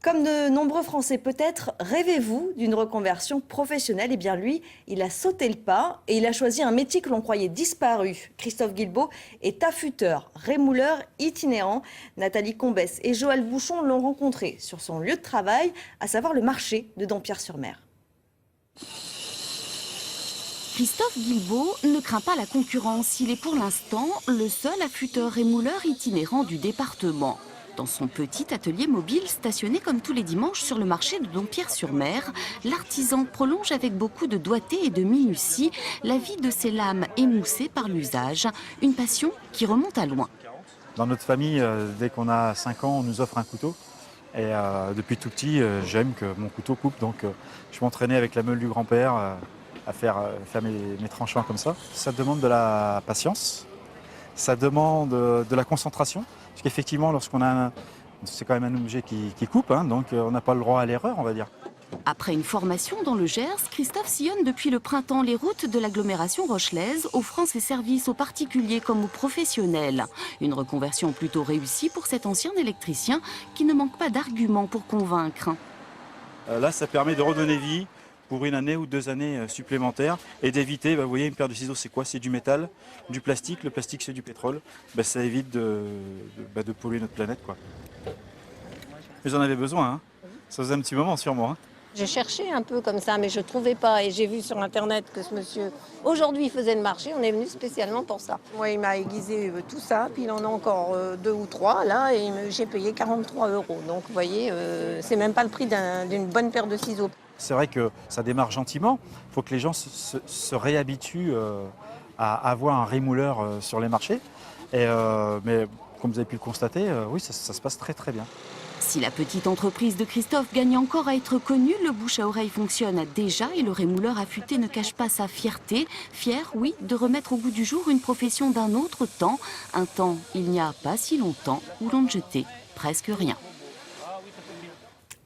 Comme de nombreux Français peut-être, rêvez-vous d'une reconversion professionnelle? Eh bien lui, il a sauté le pas et il a choisi un métier que l'on croyait disparu. Christophe Guilbault est affûteur, rémouleur itinérant. Nathalie Combès et Joël Bouchon l'ont rencontré sur son lieu de travail, à savoir le marché de Dampierre-sur-Mer. Christophe Guilbault ne craint pas la concurrence. Il est pour l'instant le seul affûteur rémouleur itinérant du département. Dans son petit atelier mobile stationné comme tous les dimanches sur le marché de Dampierre-sur-Mer, l'artisan prolonge avec beaucoup de doigté et de minutie la vie de ses lames émoussées par l'usage, une passion qui remonte à loin. Dans notre famille, dès qu'on a 5 ans, on nous offre un couteau. Et depuis tout petit, j'aime que mon couteau coupe. Donc je m'entraînais avec la meule du grand-père à faire mes tranchants comme ça. Ça demande de la patience, ça demande de la concentration. Parce qu'effectivement, c'est quand même un objet qui coupe, hein, donc on n'a pas le droit à l'erreur, on va dire. Après une formation dans le Gers, Christophe sillonne depuis le printemps les routes de l'agglomération rochelaise, offrant ses services aux particuliers comme aux professionnels. Une reconversion plutôt réussie pour cet ancien électricien qui ne manque pas d'arguments pour convaincre. Là, ça permet de redonner vie pour 1 année ou 2 années supplémentaires et d'éviter, vous voyez, une paire de ciseaux, c'est quoi? C'est du métal, du plastique. Le plastique, c'est du pétrole. Ça évite de polluer notre planète, quoi. Vous en avez besoin, hein? Ça faisait un petit moment, sûrement. Hein. J'ai cherché un peu comme ça, mais je ne trouvais pas. Et j'ai vu sur Internet que ce monsieur, aujourd'hui, faisait le marché. On est venu spécialement pour ça. Moi, il m'a aiguisé tout ça. Puis il en a encore 2 ou 3, là. Et j'ai payé 43 €. Donc, vous voyez, c'est même pas le prix d'une bonne paire de ciseaux. C'est vrai que ça démarre gentiment. Il faut que les gens se réhabituent à avoir un rémouleur sur les marchés. Mais comme vous avez pu le constater, oui, ça se passe très très bien. Si la petite entreprise de Christophe gagne encore à être connue, le bouche à oreille fonctionne déjà et le rémouleur affûté ne cache pas sa fierté. Fier, oui, de remettre au goût du jour une profession d'un autre temps. Un temps, il n'y a pas si longtemps, où l'on ne jetait presque rien.